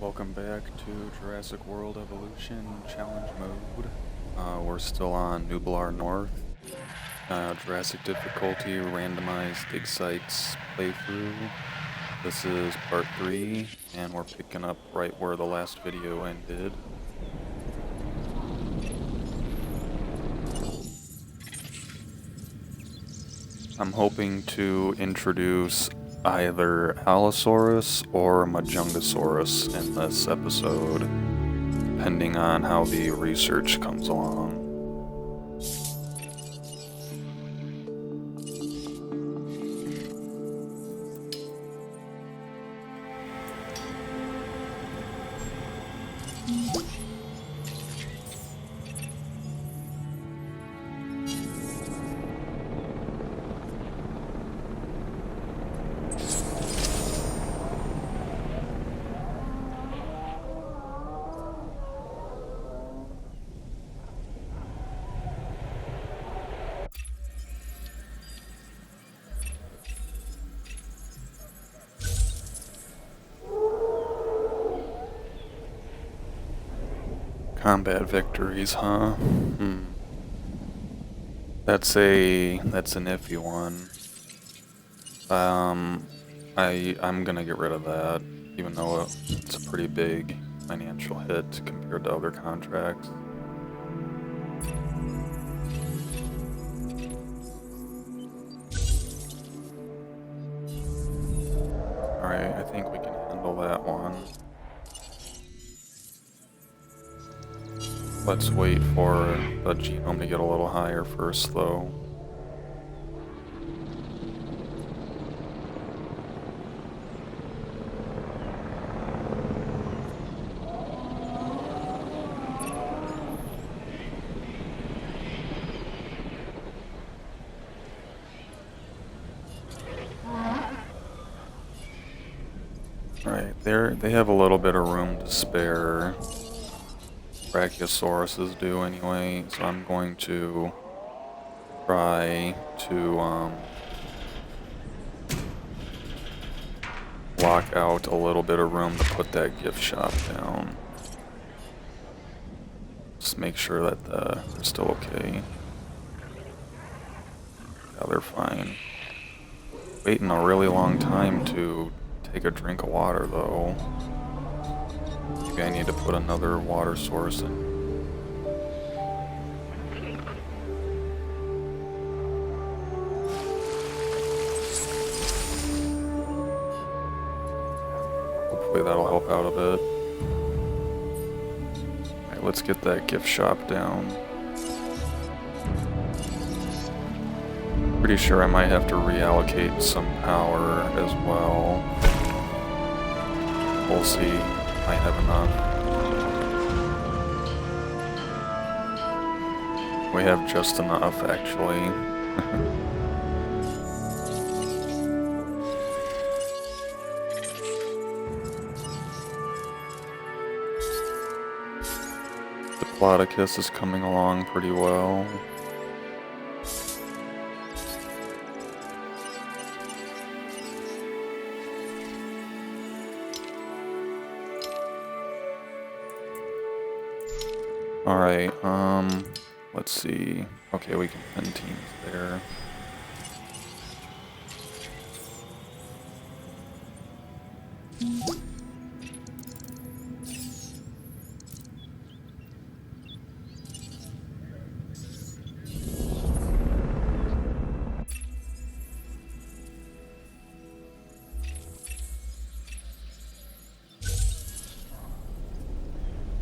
Welcome back to Jurassic World Evolution Challenge Mode. We're still on Nublar North. Jurassic difficulty, randomized dig sites playthrough. This is part 3, and we're picking up right where the last video ended. I'm hoping to introduce either Allosaurus or Majungasaurus in this episode, depending on how the research comes along. Combat victories, huh? That's an iffy one. I'm gonna get rid of that, even though it's a pretty big financial hit compared to other contracts. Alright, I think we can handle that one. Let's wait for the genome to get a little higher first, though. Right, they have a little bit of room to spare. Brachiosauruses do anyway, so I'm going to try to block out a little bit of room to put that gift shop down. Just make sure that they're still okay. Yeah, they're fine. Waiting a really long time to take a drink of water, though. Maybe I need to put another water source in. Hopefully that'll help out a bit. Alright, let's get that gift shop down. Pretty sure I might have to reallocate some power as well. We'll see. I have enough. We have just enough, actually. Diplodocus is coming along pretty well. Alright, let's see. Okay, we can pin teams there.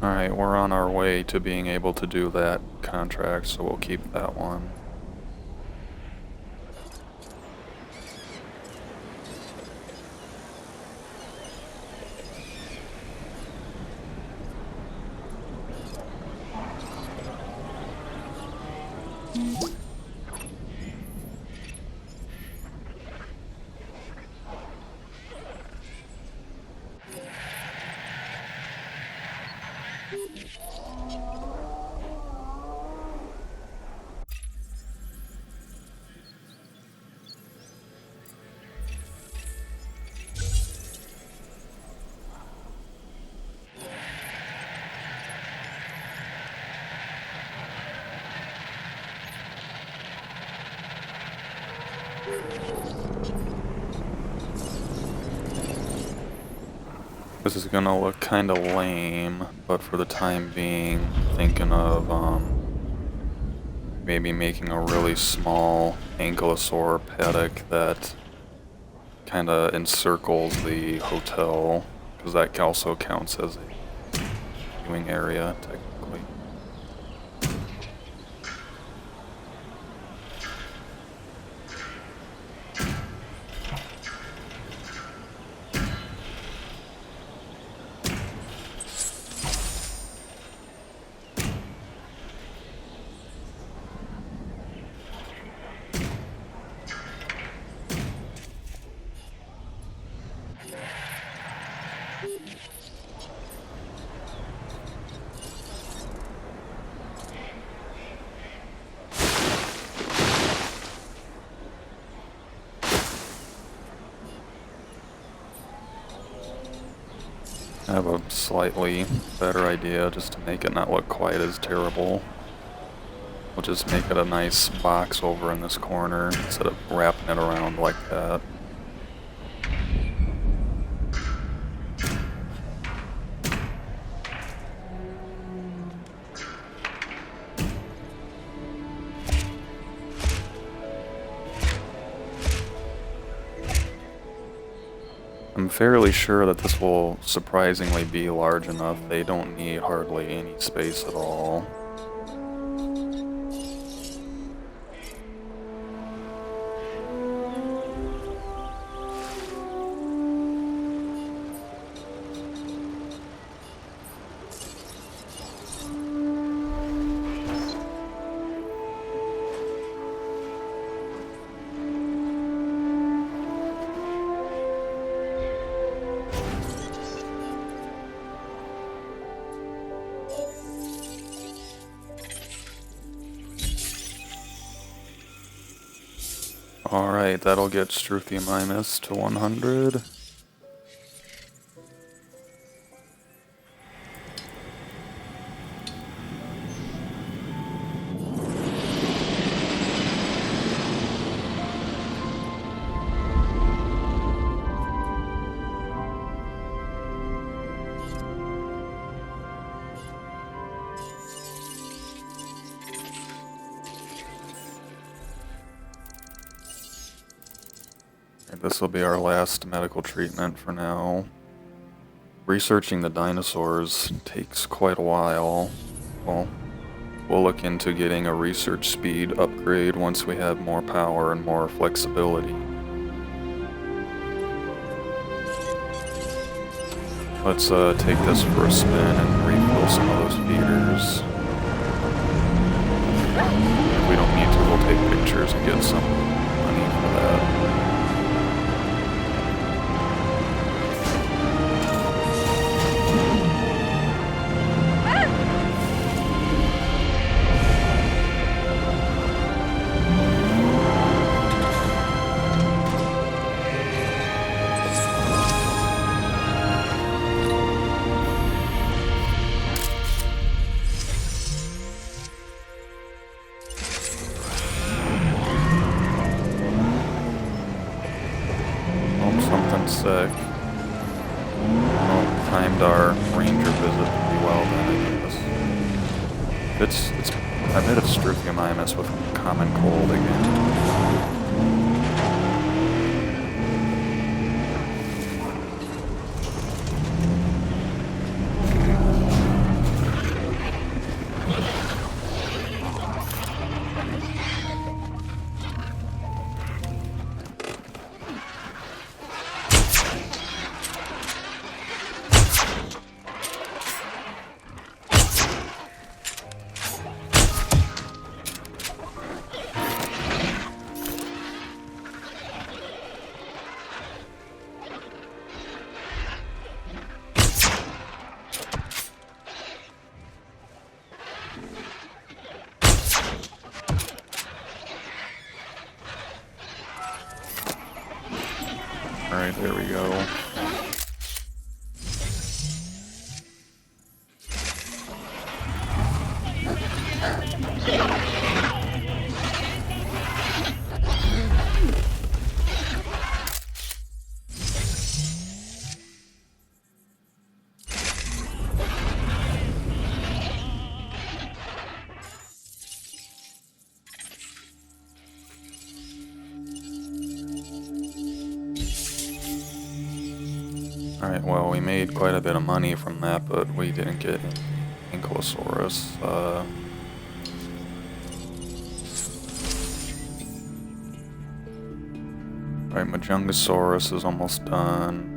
Alright, we're on our way to being able to do that contract, so we'll keep that one. This is gonna look kinda lame, but for the time being, thinking of maybe making a really small ankylosaur paddock that kinda encircles the hotel, because that also counts as a viewing area, technically. I have a slightly better idea just to make it not look quite as terrible. We'll just make it a nice box over in this corner instead of wrapping it around like that. I'm fairly sure that this will surprisingly be large enough. They don't need hardly any space at all. Alright, that'll get Struthiomimus to 100. This will be our last medical treatment for now. Researching the dinosaurs takes quite a while. Well, we'll look into getting a research speed upgrade once we have more power and more flexibility. Let's take this for a spin and refill some of those feeders. If we don't need to, we'll take pictures and get some money for that. Sick. Well, timed our ranger visit pretty well then, I guess. I bet it's Struthiomimus with common cold again. Alright, well, we made quite a bit of money from that, but we didn't get Ankylosaurus. Alright, Majungasaurus is almost done.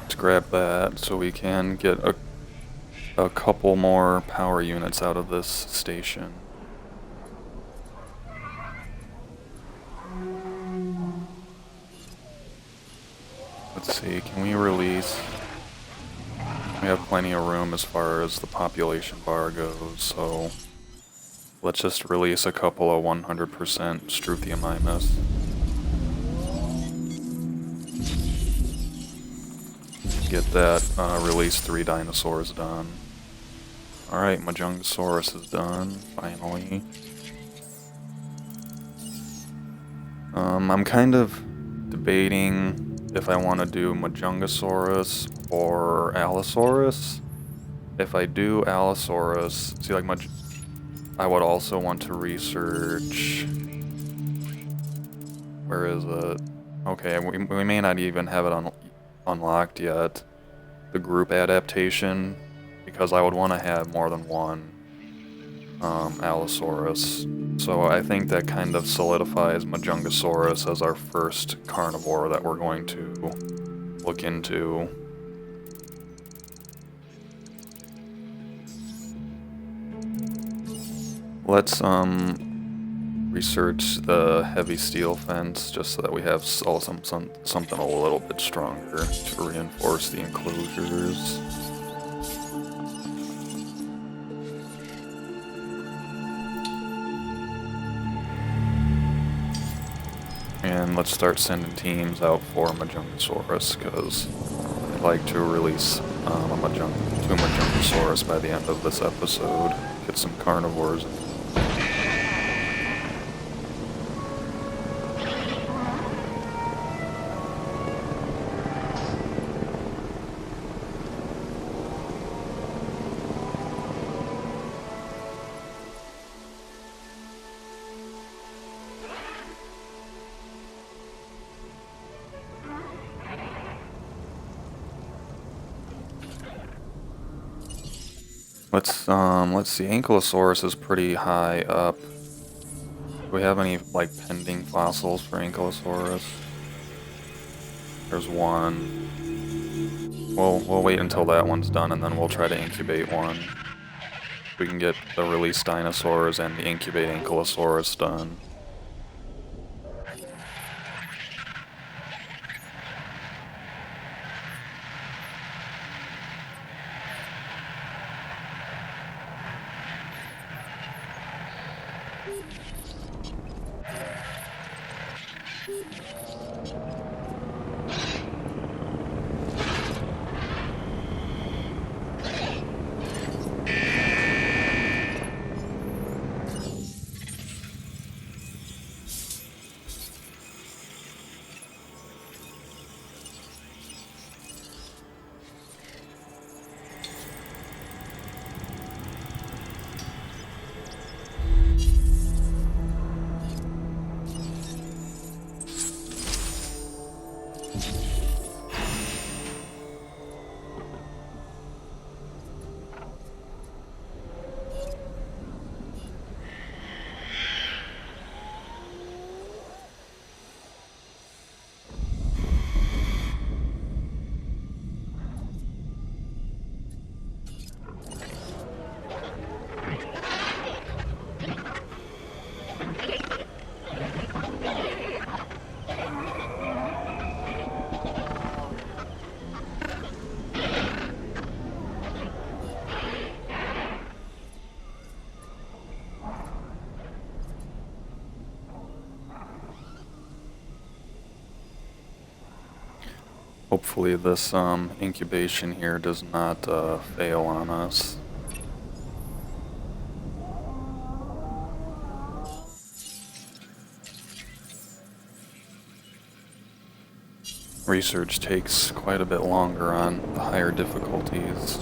Let's grab that so we can get a couple more power units out of this station. Let's see, can we release? We have plenty of room as far as the population bar goes, so let's just release a couple of 100% Struthiomimus. Get that release 3 dinosaurs done. Alright, Majungasaurus is done, finally. I'm kind of debating if I want to do Majungasaurus or Allosaurus. If I do Allosaurus, see, like, I would also want to research. Where is it? Okay, we may not even have it unlocked yet. The group adaptation, because I would want to have more than one Allosaurus. So I think that kind of solidifies Majungasaurus as our first carnivore that we're going to look into. Let's research the heavy steel fence just so that we have something a little bit stronger to reinforce the enclosures. And let's start sending teams out for Majungasaurus, because I'd like to release two Majungasaurus by the end of this episode. Get some carnivores. Let's see, Ankylosaurus is pretty high up. Do we have any, like, pending fossils for Ankylosaurus? There's one. We'll wait until that one's done, and then we'll try to incubate one. We can get the release dinosaurs and the incubate Ankylosaurus done. Hopefully this incubation here does not fail on us. research takes quite a bit longer on the higher difficulties.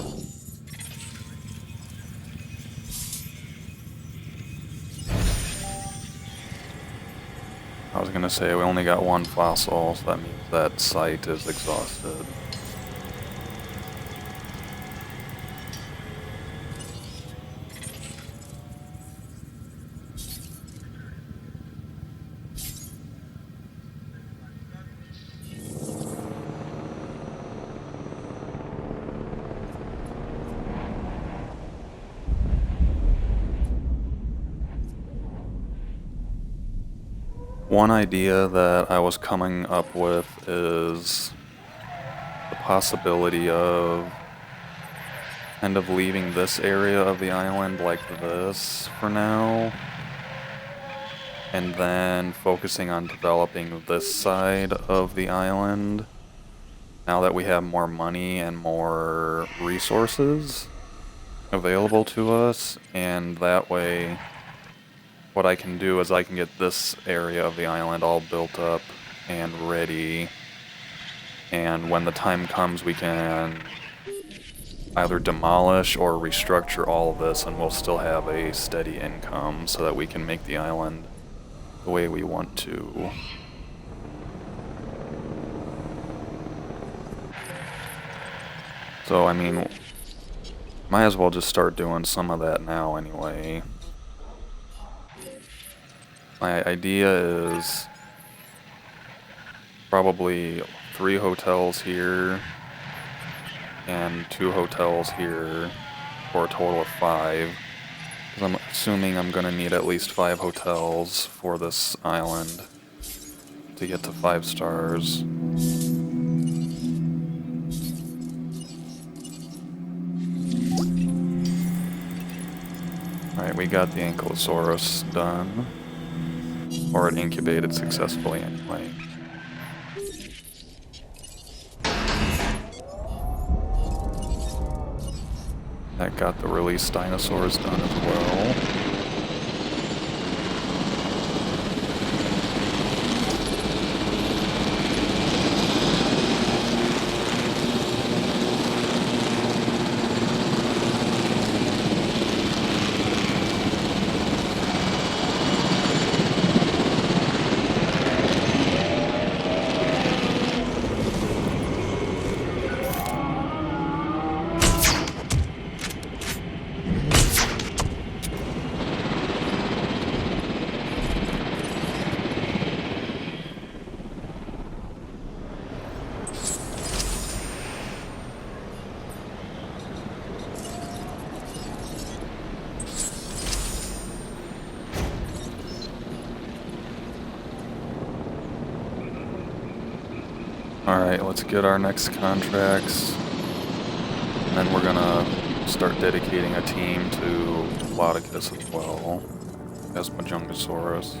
I was gonna say we only got one fossil, so that means that site is exhausted. One idea that I was coming up with is the possibility of kind of leaving this area of the island like this for now, and then focusing on developing this side of the island now that we have more money and more resources available to us. And that way what I can do is I can get this area of the island all built up and ready, and when the time comes we can either demolish or restructure all of this, and we'll still have a steady income so that we can make the island the way we want to. So I mean, might as well just start doing some of that now anyway. My idea is probably 3 hotels here and 2 hotels here for a total of 5. Because I'm assuming I'm going to need at least 5 hotels for this island to get to 5 stars. Alright, we got the Ankylosaurus done. Or it incubated successfully anyway. That got the released dinosaurs done as well. Alright, let's get our next contracts, and then we're gonna start dedicating a team to Diplodocus as well, as Majungasaurus.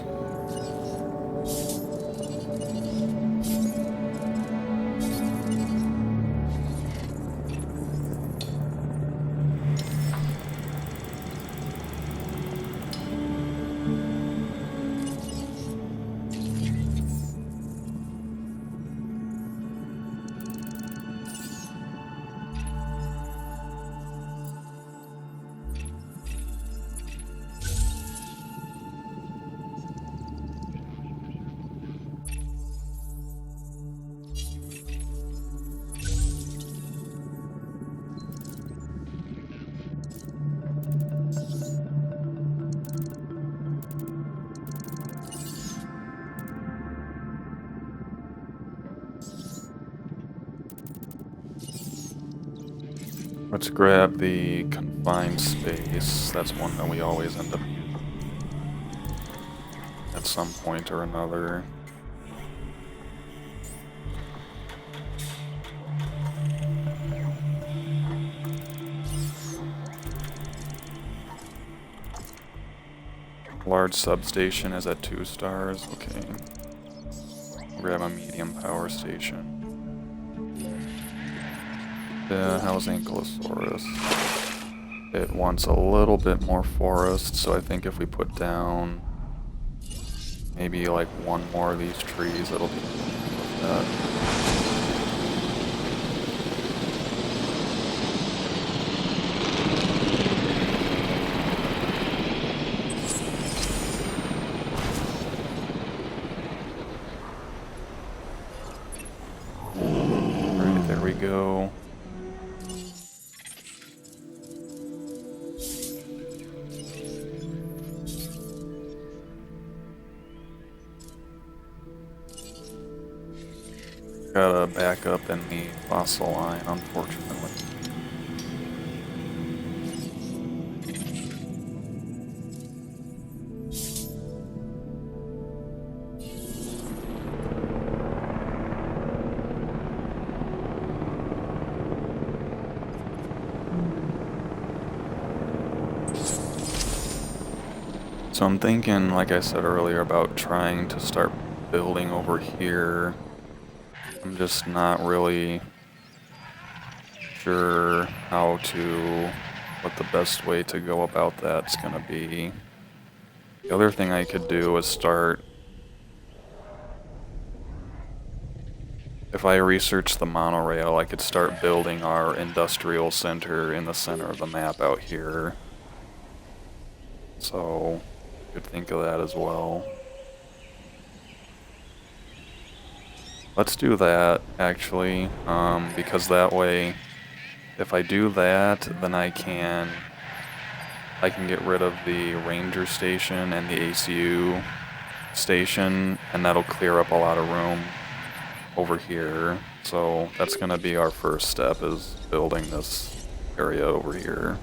Let's grab the confined space. That's one that we always end up using at some point or another. Large substation is at 2 stars. Okay. Grab a medium power station. How's Ankylosaurus? It wants a little bit more forest, so I think if we put down maybe like 1 more of these trees, it'll be with that. Got a backup in the fossil line, unfortunately. So I'm thinking, like I said earlier, about trying to start building over here. I'm just not really sure what the best way to go about that's gonna be. The other thing I could do is if I research the monorail, I could start building our industrial center in the center of the map out here. So, could think of that as well. Let's do that, actually, because that way, if I do that, then I can get rid of the ranger station and the ACU station, and that'll clear up a lot of room over here. So that's gonna be our first step, is building this area over here.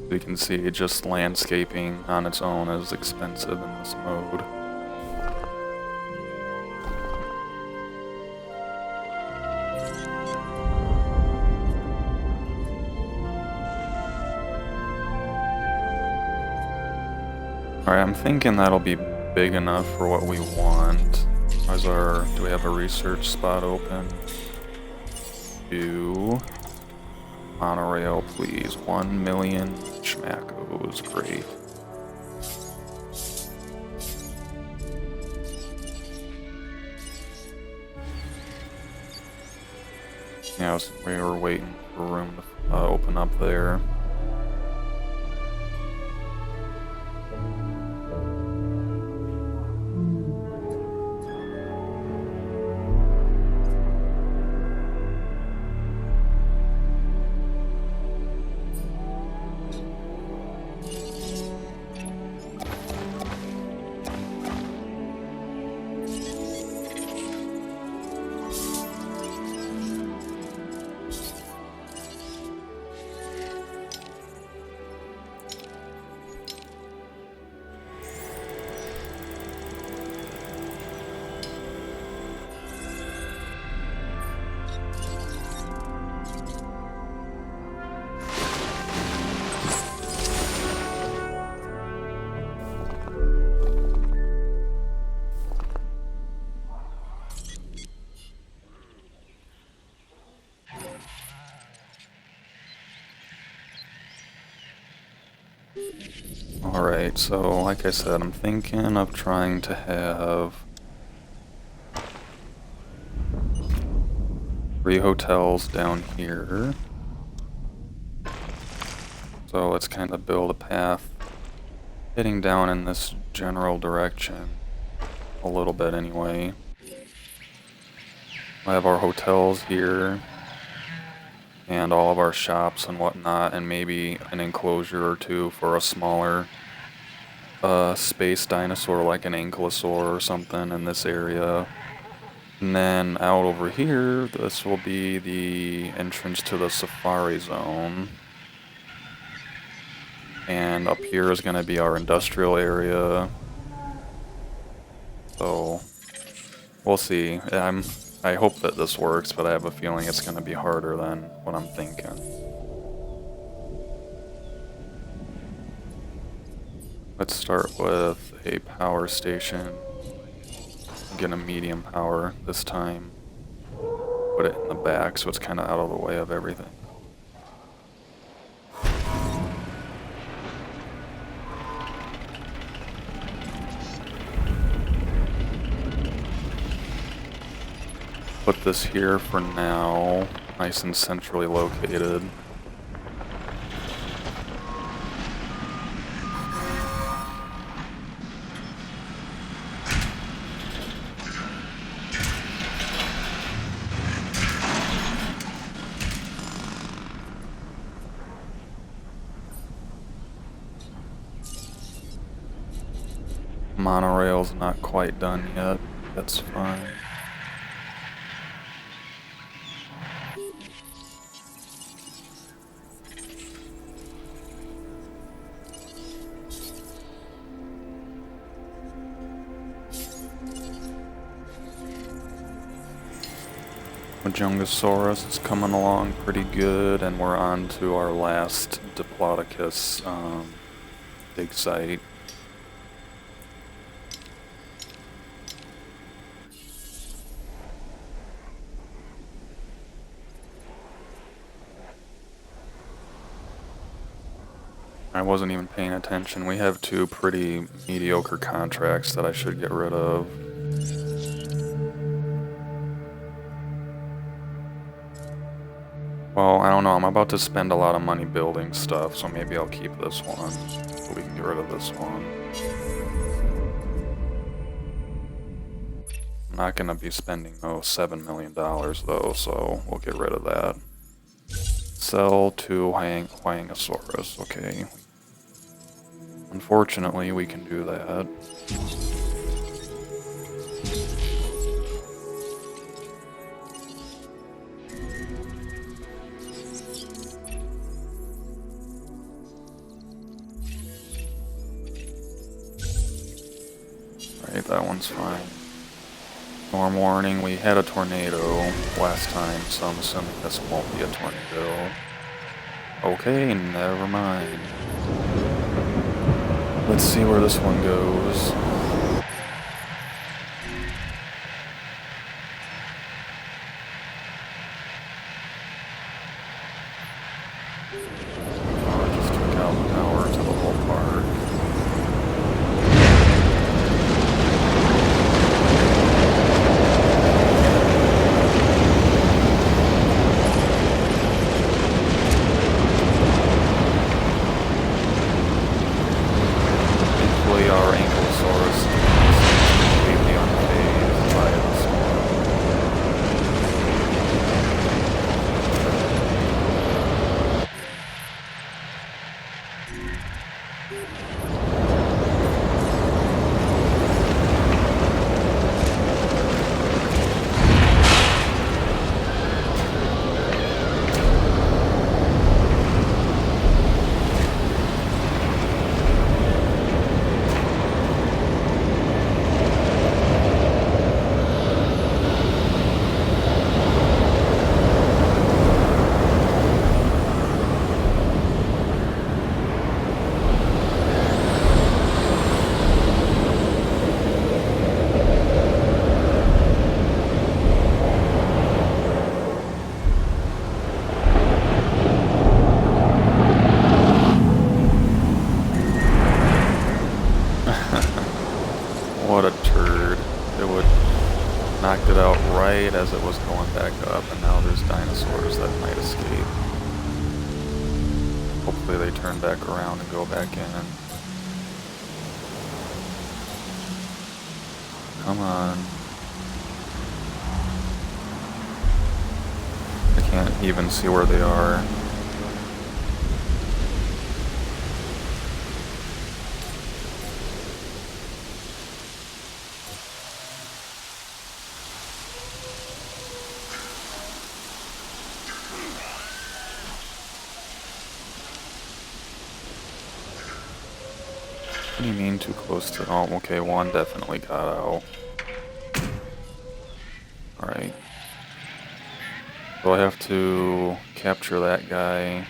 You can see just landscaping on its own is expensive in this mode. Alright, I'm thinking that'll be big enough for what we want. Do we have a research spot open? Monorail, please. 1 million schmackos. Great. Yeah, we were waiting for room to open up there. Alright, so like I said, I'm thinking of trying to have 3 hotels down here. So let's kind of build a path heading down in this general direction. A little bit anyway. I have our hotels here, and all of our shops and whatnot, and maybe an enclosure or two for a smaller space dinosaur like an ankylosaur or something in this area. And then out over here, this will be the entrance to the safari zone. And up here is going to be our industrial area. So we'll see. I hope that this works, but I have a feeling it's going to be harder than what I'm thinking. Let's start with a power station. Get a medium power this time. Put it in the back so it's kind of out of the way of everything. Put this here for now, nice and centrally located. Monorail's not quite done yet, that's fine. Majungasaurus is coming along pretty good, and we're on to our last Diplodocus dig site. I wasn't even paying attention. We have two pretty mediocre contracts that I should get rid of. Well, I don't know. I'm about to spend a lot of money building stuff, so maybe I'll keep this one. So we can get rid of this one. I'm not going to be spending $7 million though, so we'll get rid of that. Sell to Huangosaurus. Okay. Unfortunately, we can do that. Alright, that one's fine. Storm warning, we had a tornado last time, so I'm assuming this won't be a tornado. Okay, never mind. Let's see where this one goes. Oh, I just took out the power to the whole park. Our Ankylosaurus is completely unfazed by the storm. What a turd. It would knocked it out right as it was going back up, and now there's dinosaurs that might escape. Hopefully they turn back around and go back in. Come on. I can't even see where they are. What do you mean too close to... Oh, okay, one definitely got out. Alright. So I have to capture that guy.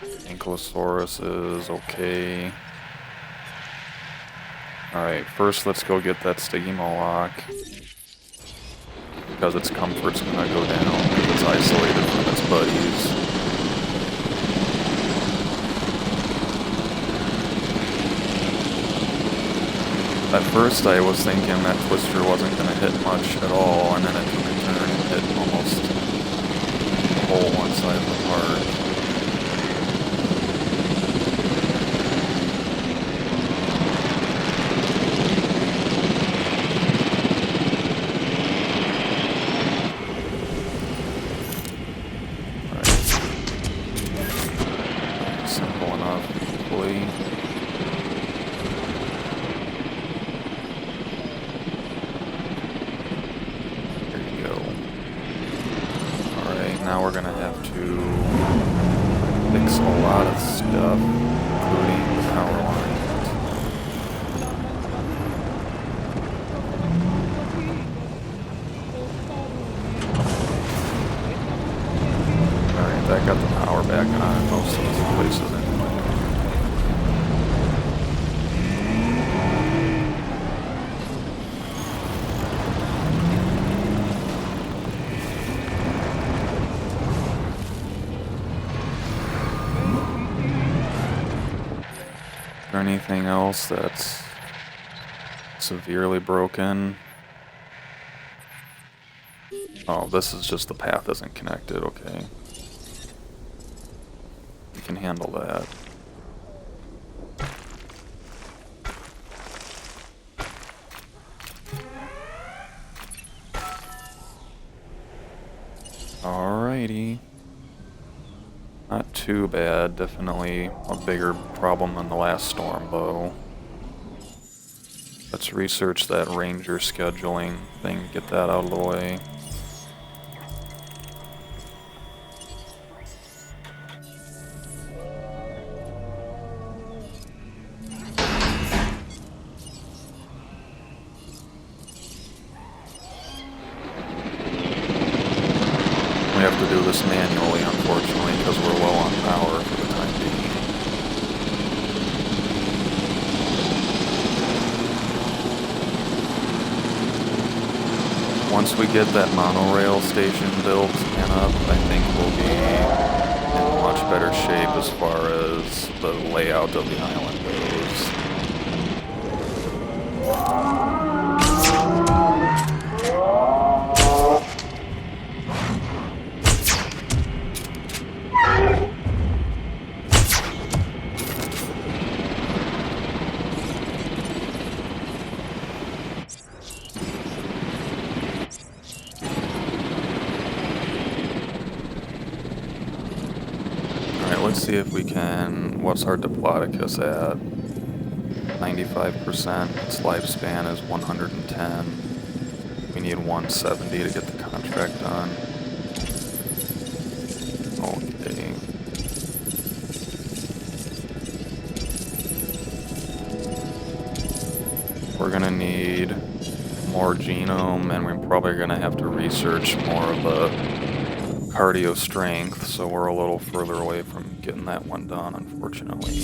Ankylosaurus is okay. Alright, first let's go get that Stygimoloch. Because its comfort's gonna go down, because it's isolated from its buddies. At first I was thinking that Twister wasn't gonna hit much at all, and then it took a turn and hit almost the whole one side of the park. Now we're gonna have to fix a lot of stuff, including the power line. Alright, that got the power back on in most of the places anyway. Anything else that's severely broken? Oh, this is just the path isn't connected, okay. We can handle that. Alrighty. Not too bad, definitely a bigger problem than the last storm, though. Let's research that ranger scheduling thing, get that out of the way. We have to do this manually, unfortunately, because we're low on power for the time being. Once we get that monorail station built and up, I think we'll be in much better shape as far as the layout of the island goes. Let's see if we can, what's our Diplodocus at? 95%, its lifespan is 110. We need 170 to get the contract done. Okay. We're gonna need more genome, and we're probably gonna have to research more of the cardio strength, so we're a little further away from getting that one done, unfortunately.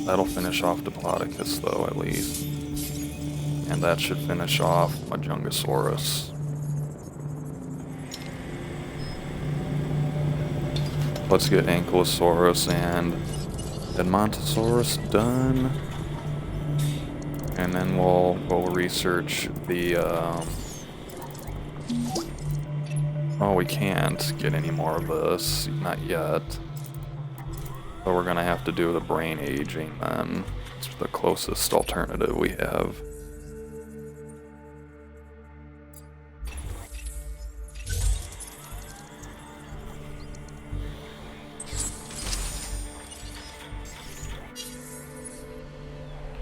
That'll finish off Diplodocus, though, at least. And that should finish off Majungasaurus. Let's get Ankylosaurus and Edmontosaurus done. And then we'll research the, oh, we can't get any more of this, not yet. So we're gonna have to do the brain aging then. It's the closest alternative we have.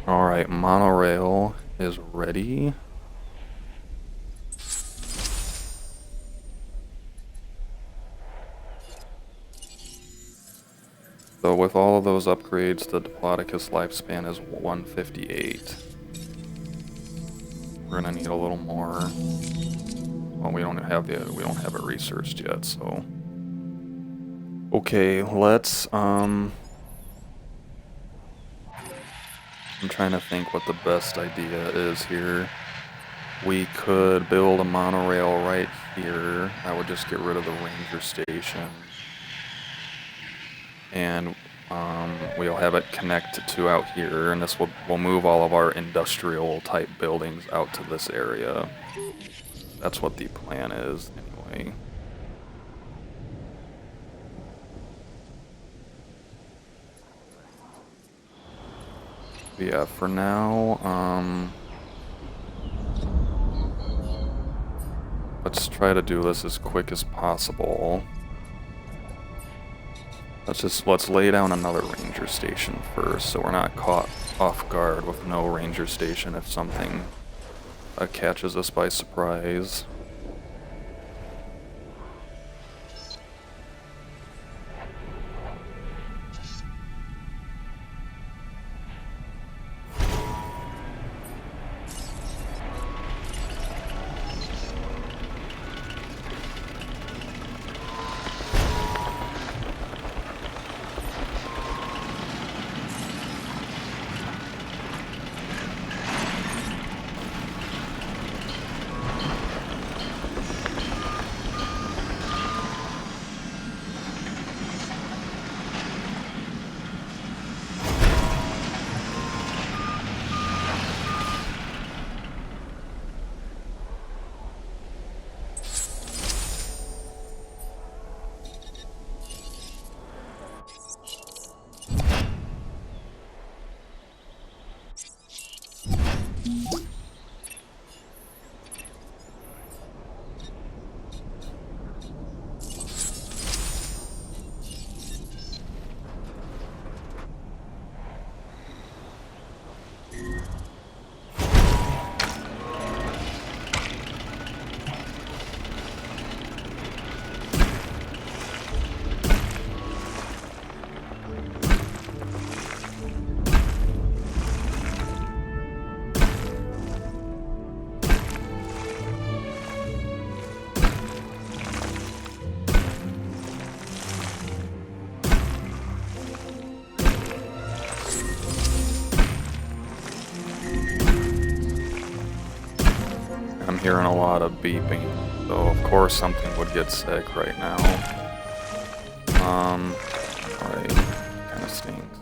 Alright, monorail is ready. So with all of those upgrades, the Diplodocus lifespan is 158. We're gonna need a little more. Well, we don't have it researched yet, so. Okay, let's I'm trying to think what the best idea is here. We could build a monorail right here. I would just get rid of the ranger station. And we'll have it connect to out here, and this will move all of our industrial type buildings out to this area. That's what the plan is, anyway. But yeah, for now, let's try to do this as quick as possible. Let's lay down another ranger station first, so we're not caught off guard with no ranger station if something catches us by surprise. Hearing a lot of beeping, so of course something would get sick right now. Alright, kinda stinks.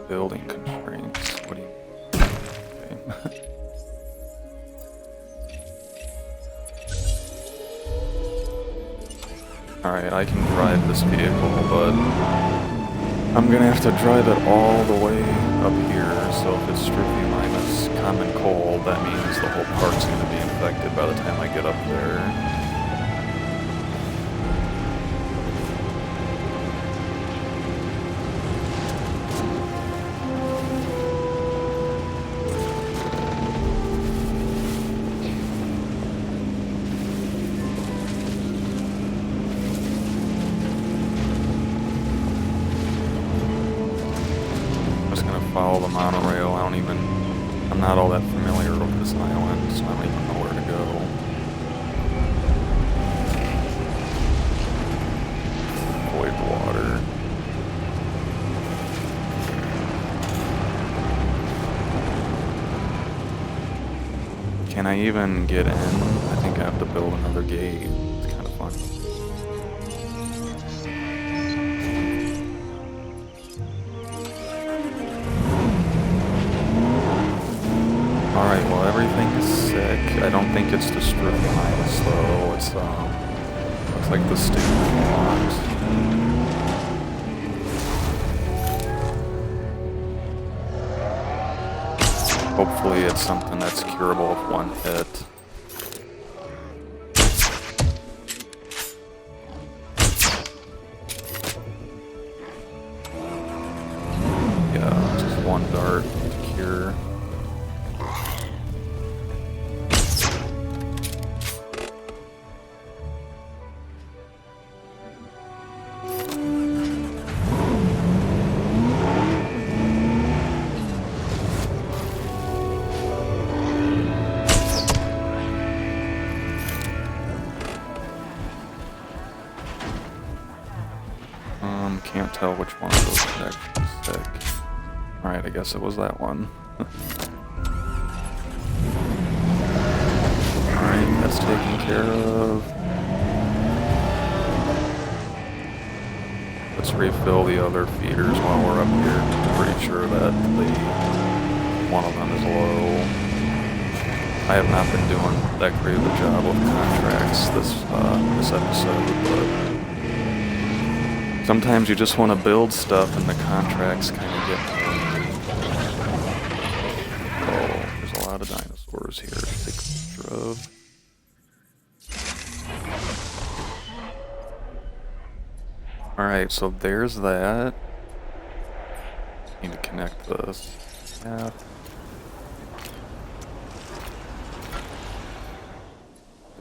Building constraints, what do you... Okay. Alright, I can drive this vehicle, but I'm gonna have to drive it all the way up here, so if it's strictly minus common cold, that means the whole park's gonna be infected by the time I get up there. Follow the monorail. I'm not all that familiar with this island, so I don't even know where to go. Avoid water. Can I even get in? I think I have to build another gate. It's kind of funny. Alright, well everything's sick. I don't think it's the strip minus though. It's looks like the stick locked. Hopefully it's something that's curable with one hit. Yeah, just one dart to cure. can't tell which one of those is actually sick. Alright, I guess it was that one. Alright, that's taken care of. Let's refill the other feeders while we're up here. I'm pretty sure that one of them is low. I have not been doing that great of a job with contracts this episode, but sometimes you just want to build stuff and the contracts kind of get to me. Oh, there's a lot of dinosaurs here to take a picture of. Alright, so there's that. Need to connect this path.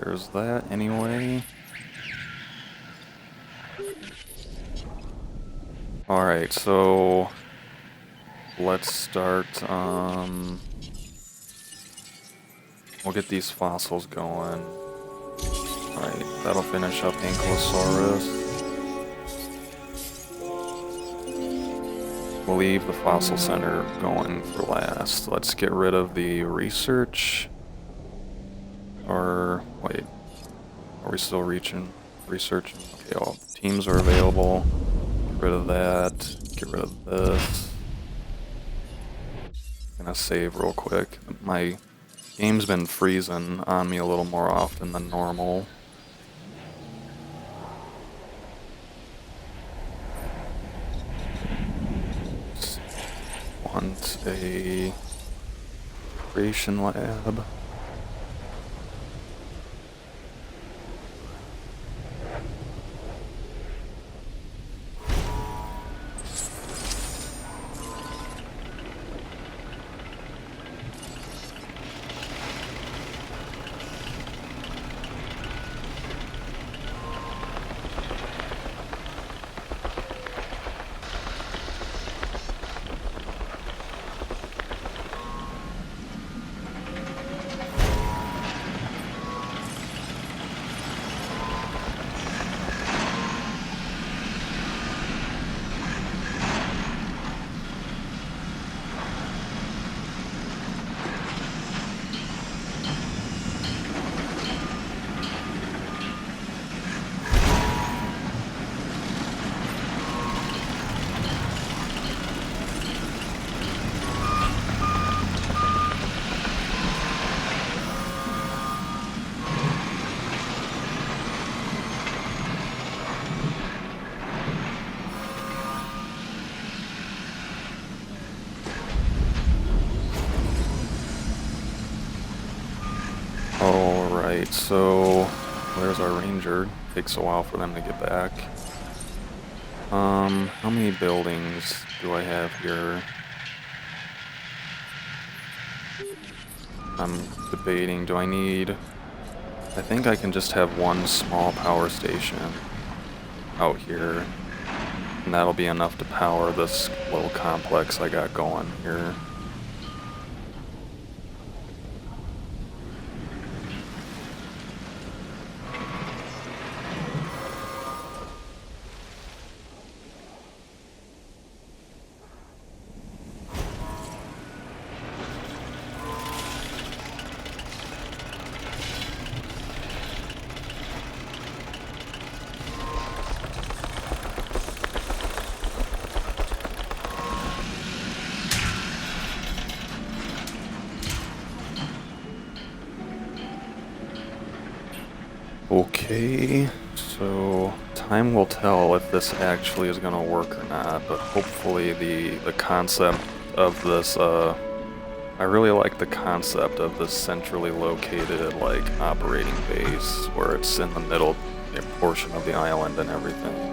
There's that anyway. Alright, so let's start, we'll get these fossils going. Alright, that'll finish up Ankylosaurus. We'll leave the fossil center going for last. Let's get rid of the research. Or, wait, are we still researching? Okay, all teams are available. Get rid of that. Get rid of this. Gonna save real quick. My game's been freezing on me a little more often than normal. Want a creation lab. Alright, so there's our ranger. Takes a while for them to get back. How many buildings do I have here? I'm debating, do I need... I think I can just have one small power station out here, and that'll be enough to power this little complex I got going here. Okay, so time will tell if this actually is gonna work or not, but hopefully the concept of this, I really like the concept of this centrally located, like, operating base, where it's in the middle portion of the island and everything.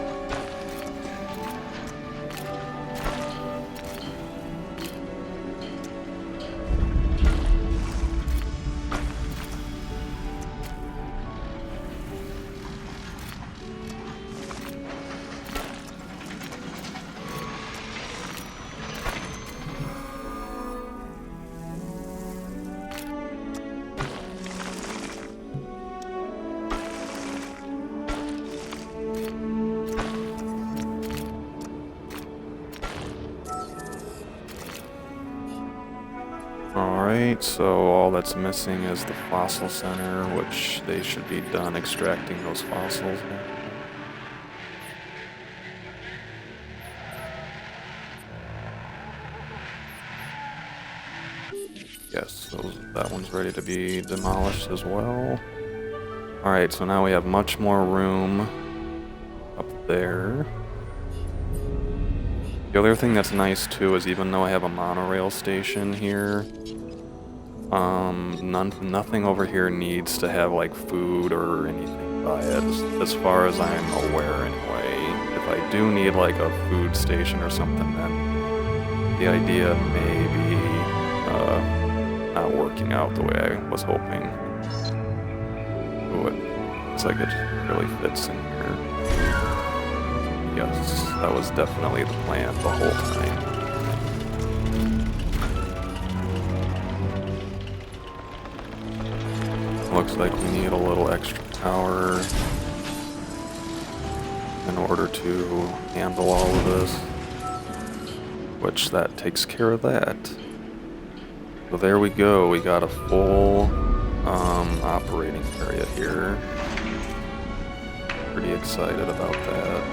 Alright, so all that's missing is the fossil center, which they should be done extracting those fossils now. Yes, that one's ready to be demolished as well. Alright, so now we have much more room up there. The other thing that's nice too is even though I have a monorail station here, nothing over here needs to have like food or anything by it, as far as I'm aware anyway. If I do need like a food station or something, then the idea may be not working out the way I was hoping. Ooh, it looks like it really fits in here. Yes, that was definitely the plan the whole time. Looks like we need a little extra power in order to handle all of this, which that takes care of that. So there we go, we got a full operating area here. Pretty excited about that.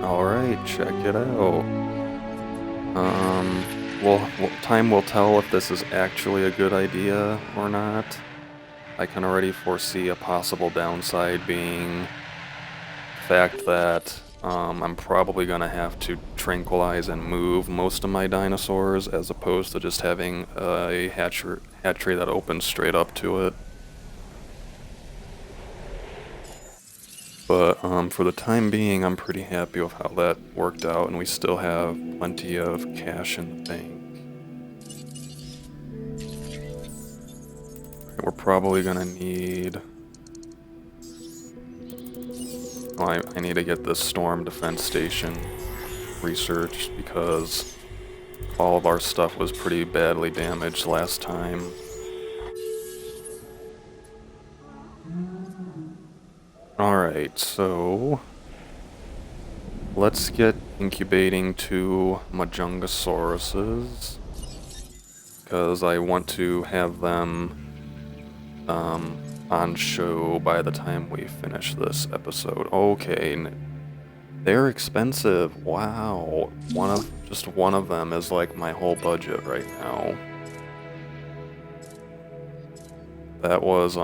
Alright, check it out. Well, time will tell if this is actually a good idea or not. I can already foresee a possible downside being the fact that I'm probably gonna have to tranquilize and move most of my dinosaurs as opposed to just having a hatchery that opens straight up to it. But for the time being, I'm pretty happy with how that worked out, and we still have plenty of cash in the bank. We're probably gonna need... Oh, I need to get this storm defense station researched because all of our stuff was pretty badly damaged last time. Alright, so let's get incubating 2 Majungosauruses, because I want to have them on show by the time we finish this episode. Okay, they're expensive. Wow, just one of them is like my whole budget right now. That was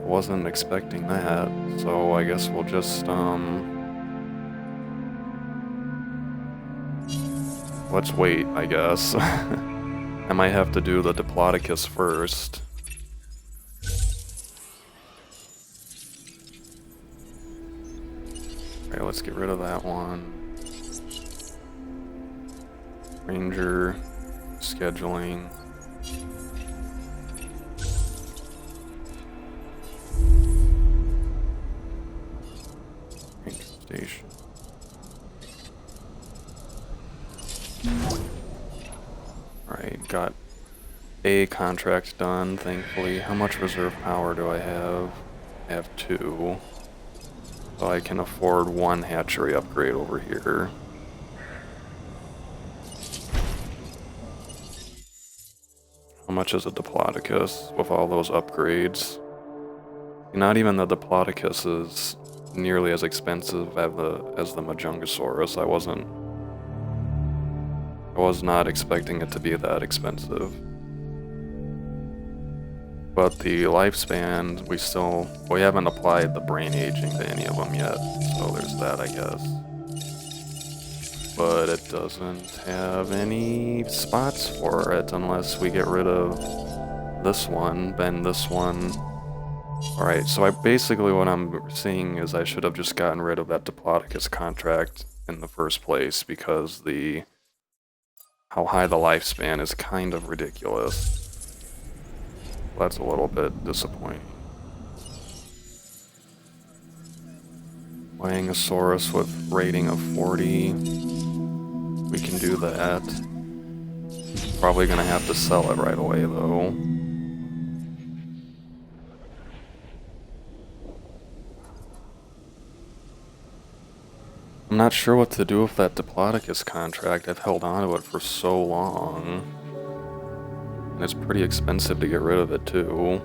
wasn't expecting that, so I guess we'll just let's wait, I guess. I might have to do the Diplodocus first. Alright, let's get rid of that one. Ranger, scheduling. Ranger station. Alright, got a contract done, thankfully. How much reserve power do I have? I have 2. So I can afford 1 hatchery upgrade over here. How much is a Diplodocus with all those upgrades? Not even the Diplodocus is nearly as expensive as the Majungosaurus. I was not expecting it to be that expensive. But the lifespan, we haven't applied the brain aging to any of them yet, so there's that, I guess. But it doesn't have any spots for it unless we get rid of this one, then this one. Alright, so basically what I'm seeing is I should have just gotten rid of that Diplodocus contract in the first place because how high the lifespan is kind of ridiculous. That's a little bit disappointing. Wyangosaurus with rating of 40. We can do that. Probably gonna have to sell it right away though. I'm not sure what to do with that Diplodocus contract. I've held on to it for so long. And it's pretty expensive to get rid of it too.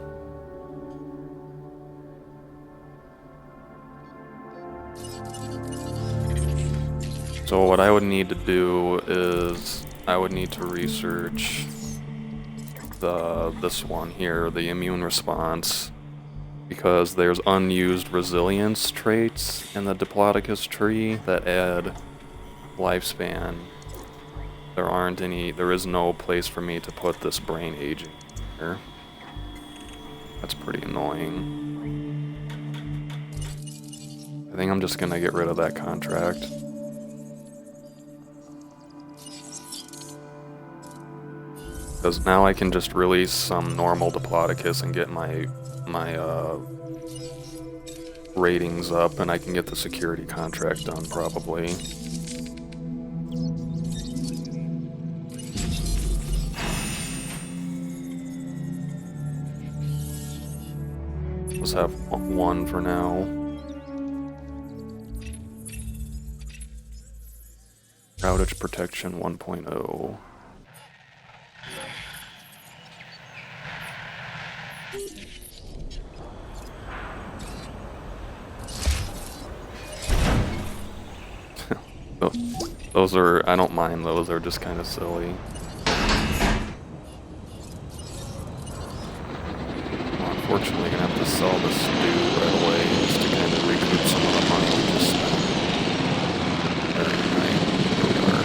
So what I would need to do is I would need to research this one here, the immune response, because there's unused resilience traits in the Diplodocus tree that add lifespan. There is no place for me to put this brain aging here. That's pretty annoying. I think I'm just gonna get rid of that contract. Because now I can just release some normal Diplodocus and get my ratings up, and I can get the security contract done probably. Let's have one for now. Outage protection 1.0. Those are, I don't mind those, they're just kind of silly. Well, unfortunately, gonna have to sell this stew right away just to kind of recoup some of the money we just spent. Very nice. Here we are.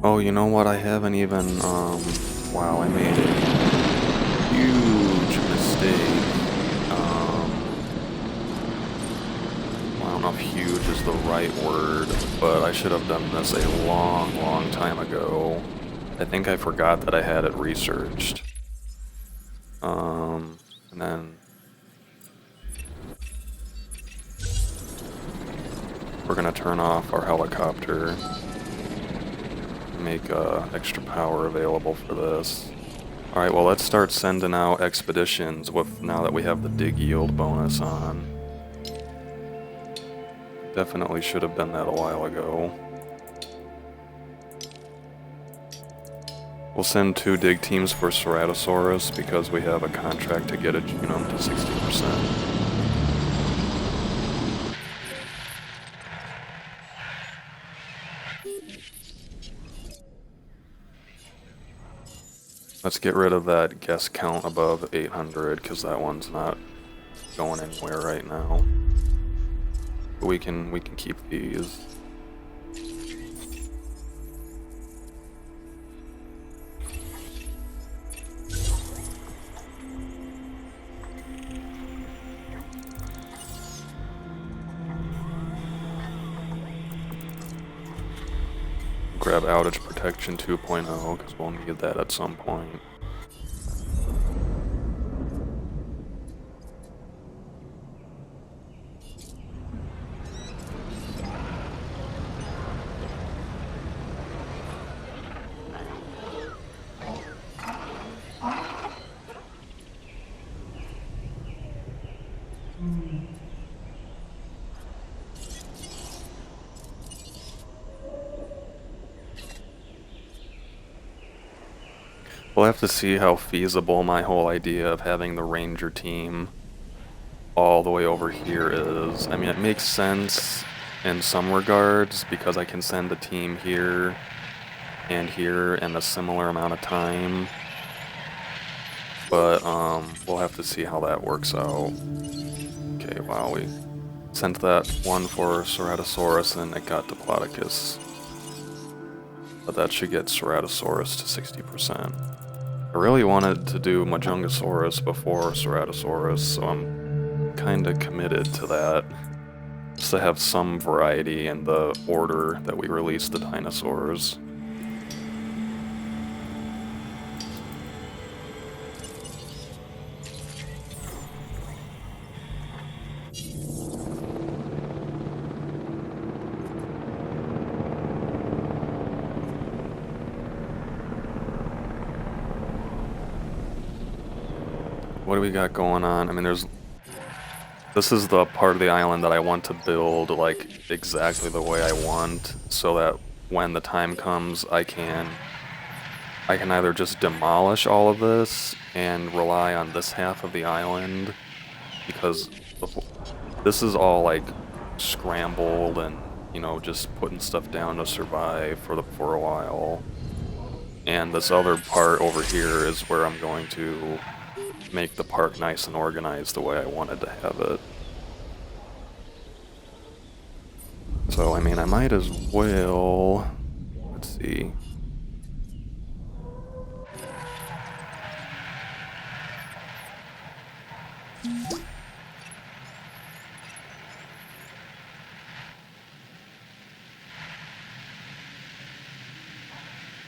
Oh, you know what? I haven't even, wow, I made a huge mistake. Well, I don't know if huge is the right word, but I should have done this a long, long time ago. I think I forgot that I had it researched. And then we're gonna turn off our helicopter. Make extra power available for this. Alright, well let's start sending out expeditions with now that we have the dig yield bonus on. Definitely should have done that a while ago. We'll send 2 dig teams for Ceratosaurus because we have a contract to get a genome to 60%. Let's get rid of that guest count above 800 because that one's not going anywhere right now. But we can keep these. Grab outage protection 2.0 because we'll need that at some point. We'll have to see how feasible my whole idea of having the ranger team all the way over here is. I mean, it makes sense in some regards because I can send a team here and here in a similar amount of time. But we'll have to see how that works out. Okay, wow, we sent that one for Ceratosaurus and it got Diplodocus. but that should get Ceratosaurus to 60%. I really wanted to do Majungasaurus before Ceratosaurus, so I'm kinda committed to that. Just to have some variety in the order that we release the dinosaurs. What do we got going on? I mean, this is the part of the island that I want to build, like, exactly the way I want, so that when the time comes, I can either just demolish all of this and rely on this half of the island, because this is all, like, scrambled and, you know, just putting stuff down to survive for a while. And this other part over here is where I'm going to make the park nice and organized the way I wanted to have it. So, I mean, I might as well... Let's see.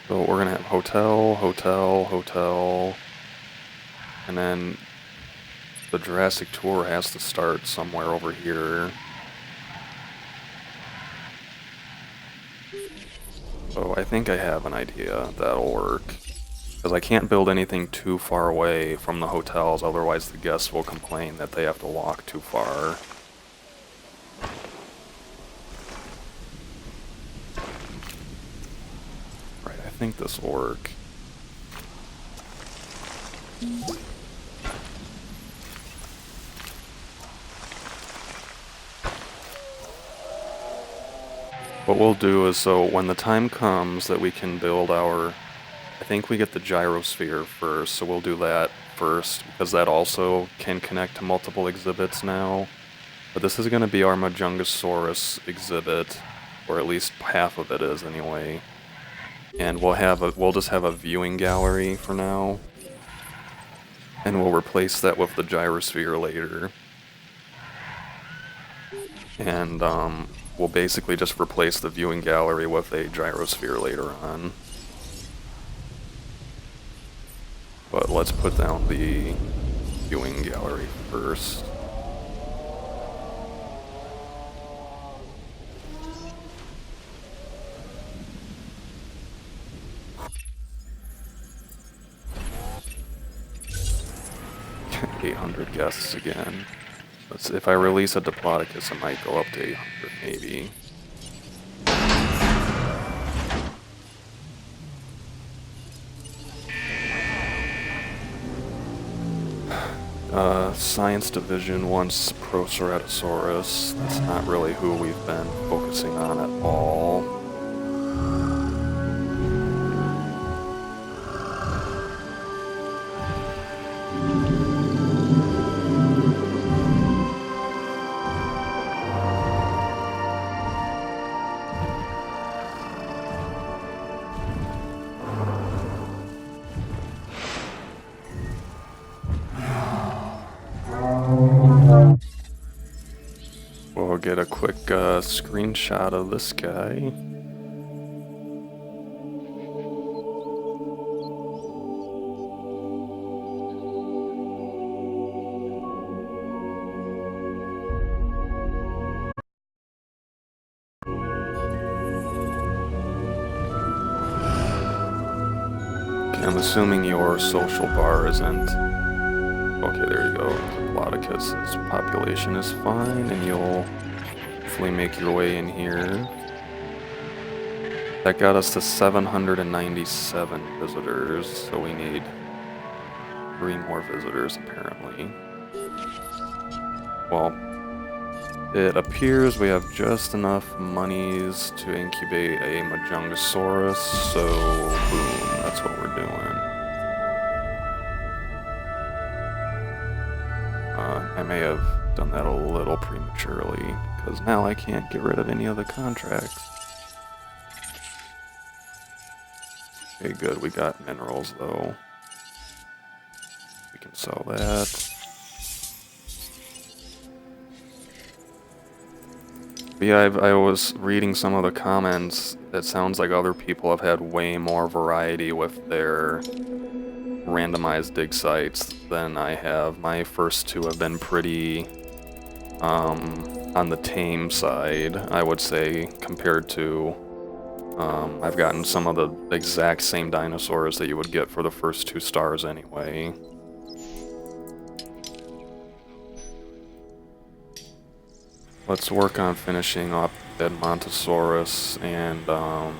So we're gonna have hotel, hotel, hotel, and then the Jurassic tour has to start somewhere over here. So I think I have an idea that'll work. Because I can't build anything too far away from the hotels, otherwise the guests will complain that they have to walk too far. Right, I think this will work. What we'll do is, so when the time comes that we can build our... I think we get the gyrosphere first, so we'll do that first, because that also can connect to multiple exhibits now. But this is going to be our Majungasaurus exhibit, or at least half of it is anyway. And we'll just have a viewing gallery for now. And we'll replace that with the gyrosphere later. And we'll basically just replace the viewing gallery with a gyrosphere later on. But let's put down the viewing gallery first. $800 guests again. If I release a Diplodocus, it might go up to 800 maybe. Science Division wants Proceratosaurus. That's not really who we've been focusing on at all. We'll get a quick screenshot of this guy. Okay, I'm assuming your social bar isn't... Okay, there you go. Diplodocus's population is fine, and you'll hopefully make your way in here. That got us to 797 visitors, so we need 3 more visitors apparently. Well, it appears we have just enough monies to incubate a Majungasaurus, so boom, that's what we're doing. I may have done that a little prematurely, because now I can't get rid of any of the contracts. Okay, good. We got minerals, though. We can sell that. But yeah, I was reading some of the comments. It sounds like other people have had way more variety with their randomized dig sites than I have. My first two have been pretty on the tame side, I would say, compared to I've gotten some of the exact same dinosaurs that you would get for the first 2 stars anyway. Let's work on finishing up Edmontosaurus, and I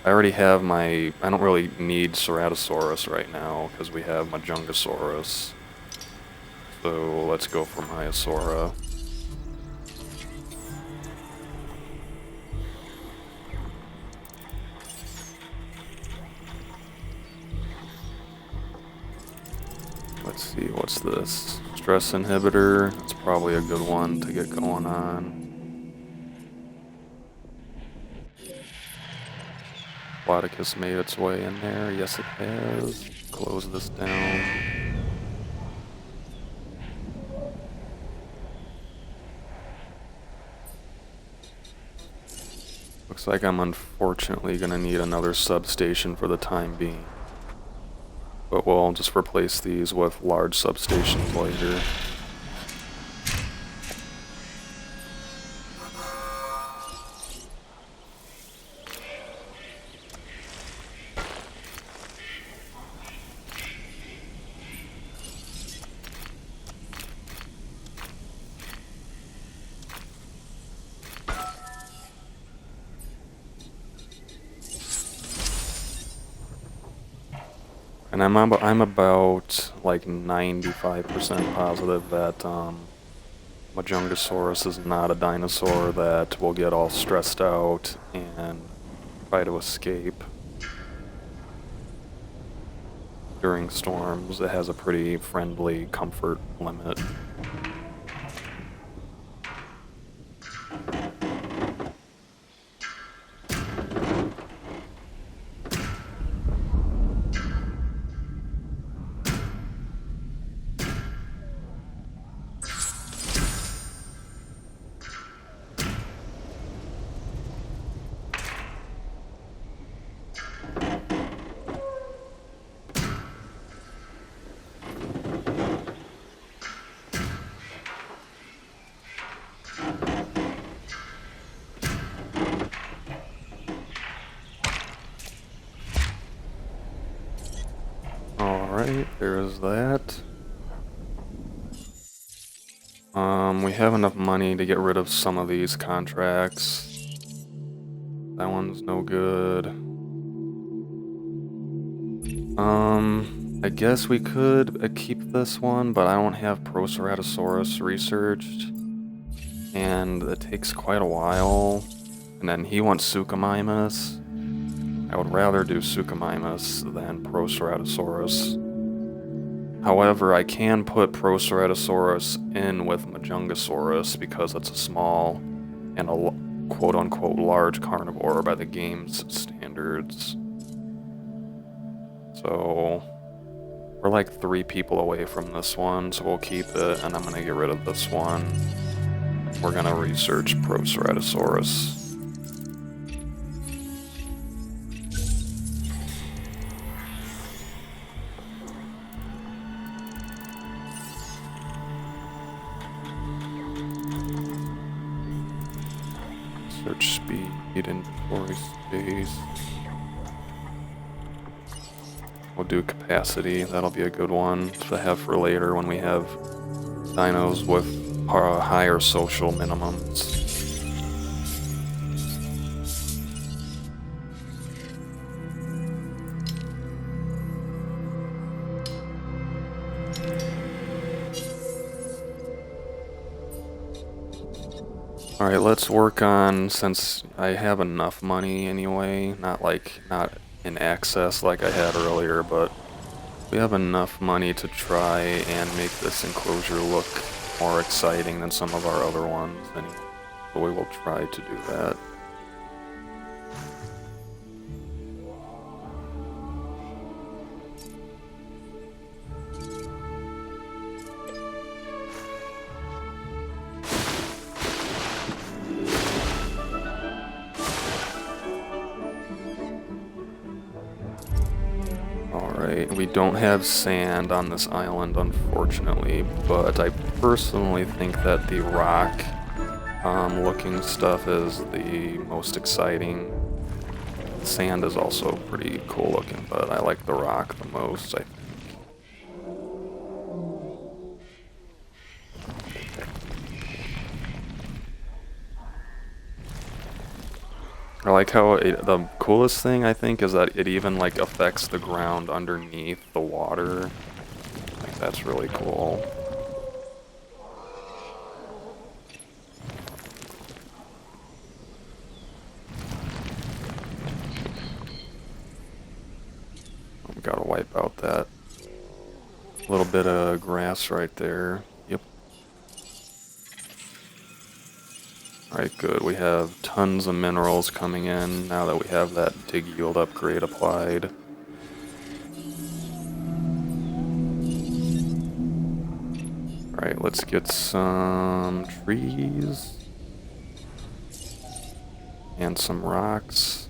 already have my... I don't really need Ceratosaurus right now, because we have Majungasaurus. So let's go for Maiasaura. Let's see, what's this? Stress inhibitor. That's probably a good one to get going on. Platycus made its way in there. Yes, it has. Close this down. Looks like I'm unfortunately gonna need another substation for the time being. But we'll just replace these with large substations later. And I'm about like 95% positive that Majungasaurus is not a dinosaur that will get all stressed out and try to escape during storms. It has a pretty friendly comfort limit. Alright, there's that. We have enough money to get rid of some of these contracts. That one's no good. I guess we could keep this one, but I don't have Proceratosaurus researched. And it takes quite a while. And then he wants Suchomimus. I would rather do Suchomimus than Proceratosaurus. However, I can put Proceratosaurus in with Majungasaurus because it's a small and a quote-unquote large carnivore by the game's standards. So we're like 3 people away from this one, so we'll keep it, and I'm gonna get rid of this one. We're gonna research Proceratosaurus. Search speed, inventory space. We'll do capacity, that'll be a good one to have for later when we have dinos with higher social minimums. Alright, let's work on, since I have enough money anyway, not in excess like I had earlier, but we have enough money to try and make this enclosure look more exciting than some of our other ones, and so we will try to do that. We don't have sand on this island, unfortunately, but I personally think that the rock looking stuff is the most exciting. Sand is also pretty cool looking, but I like the rock the most, I think. I like how the coolest thing I think is that it even like affects the ground underneath the water. Like that's really cool. We gotta wipe out that little bit of grass right there. Yep. Alright, good. We have tons of minerals coming in now that we have that dig yield upgrade applied. Alright, let's get some trees and some rocks.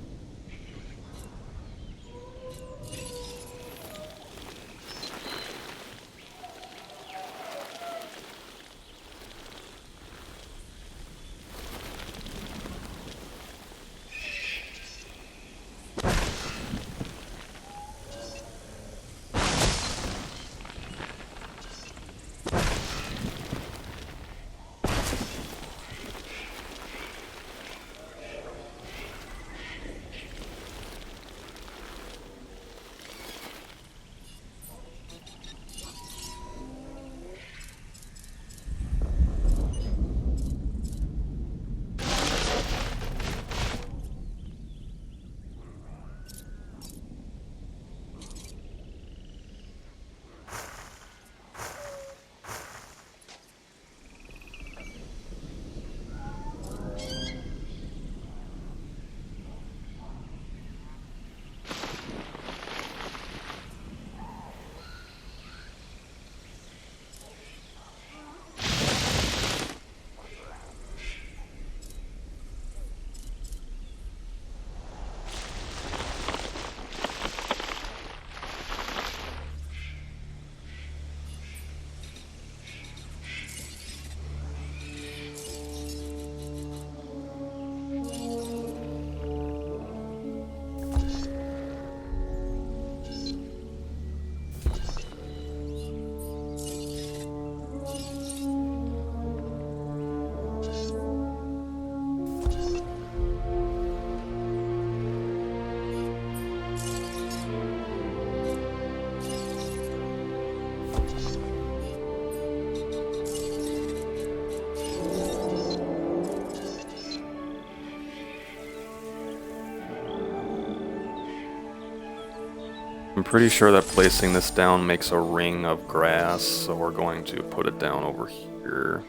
I'm pretty sure that placing this down makes a ring of grass, so we're going to put it down over here.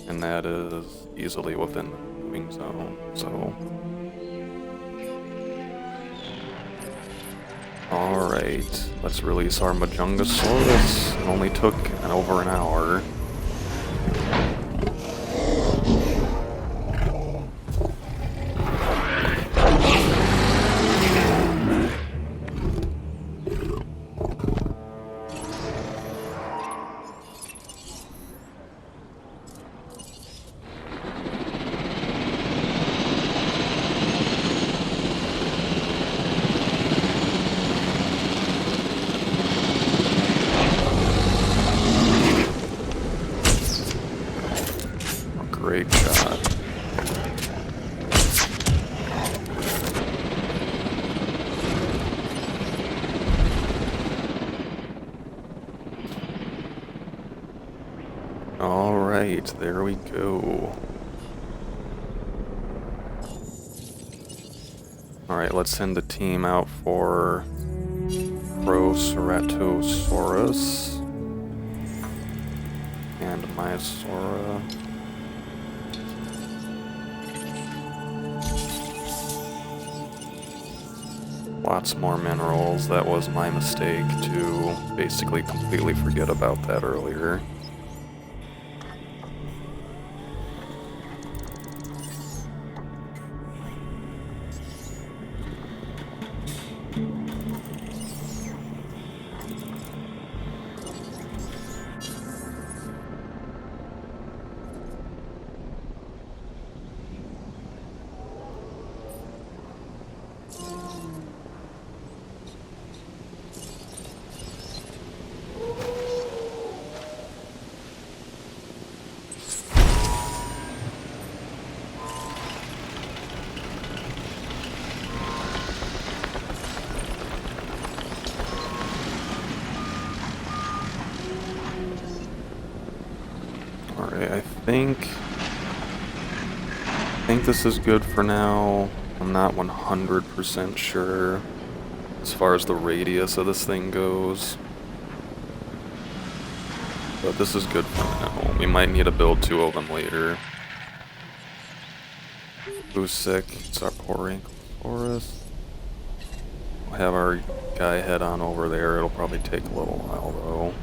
And that is easily within the moving zone, so... Alright, let's release our Majungasaurus. It only took over an hour. Great shot. Alright, there we go. Alright, let's send the team out for Proceratosaurus and Myosaura. Lots more minerals. That was my mistake to basically completely forget about that earlier. Alright, I think this is good for now. I'm not 100% sure as far as the radius of this thing goes. But this is good for now. We might need to build 2 of them later. Who's sick? It's our poor Ankylosaurus. We'll have our guy head on over there. It'll probably take a little while though.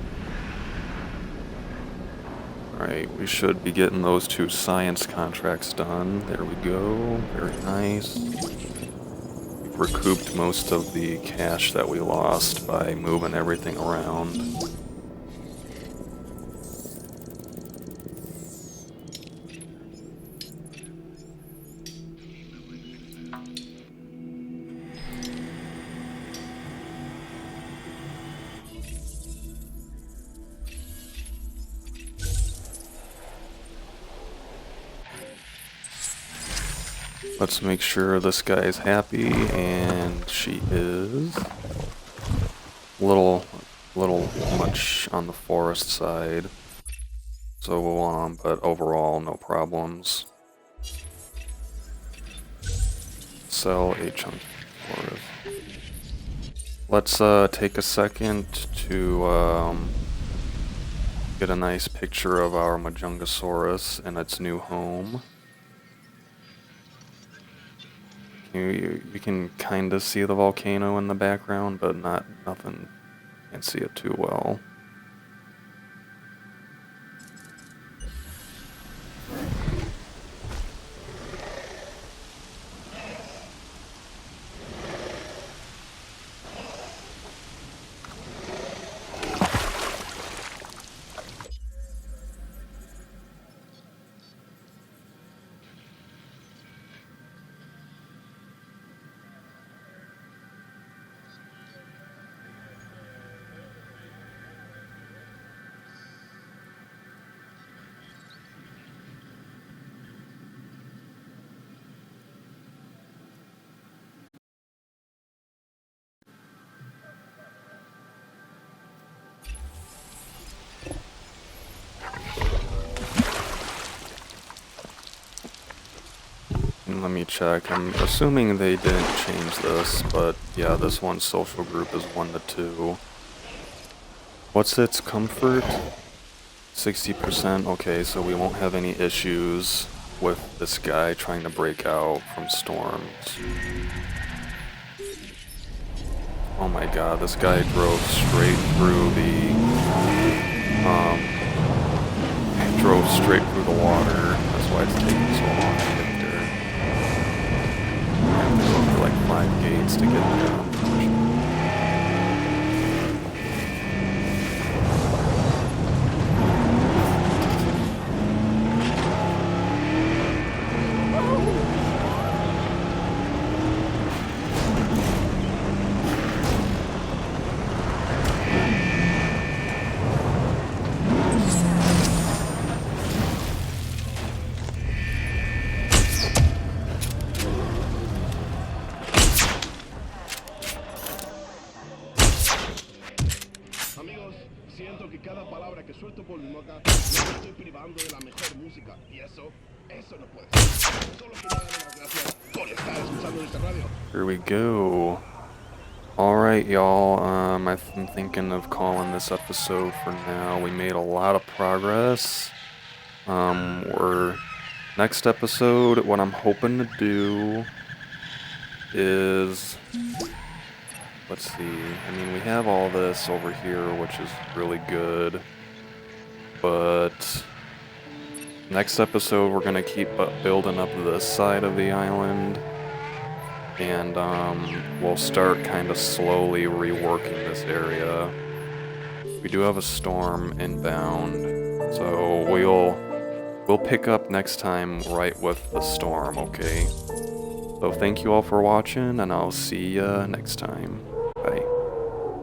Alright, we should be getting those 2 science contracts done. There we go. Very nice. We've recouped most of the cash that we lost by moving everything around. Let's make sure this guy is happy, and she is. Little much on the forest side, so but overall no problems. Sell a chunk of forest. Let's take a second to get a nice picture of our Majungasaurus and its new home. You can kind of see the volcano in the background, but nothing. Can't see it too well. Let me check. I'm assuming they didn't change this, but yeah, this one's social group is 1 to 2. What's its comfort? 60%. Okay, so we won't have any issues with this guy trying to break out from storms. Oh my god, this guy drove straight through the water. That's why it's taking so long to get there. I have to go through like 5 gates to get there. Siento que cada palabra que suelto por mi boca me estoy privando de la mejor música. Y eso no puede ser. Solo quería darle las gracias por estar escuchando esta radio. Here we go. Alright, y'all. I'm thinking of calling this episode for now. We made a lot of progress. Next episode, what I'm hoping to do is, let's see, I mean, we have all this over here, which is really good, but next episode we're going to keep building up this side of the island, and we'll start kind of slowly reworking this area. We do have a storm inbound, so we'll pick up next time right with the storm, okay? So thank you all for watching, and I'll see ya next time. Bye.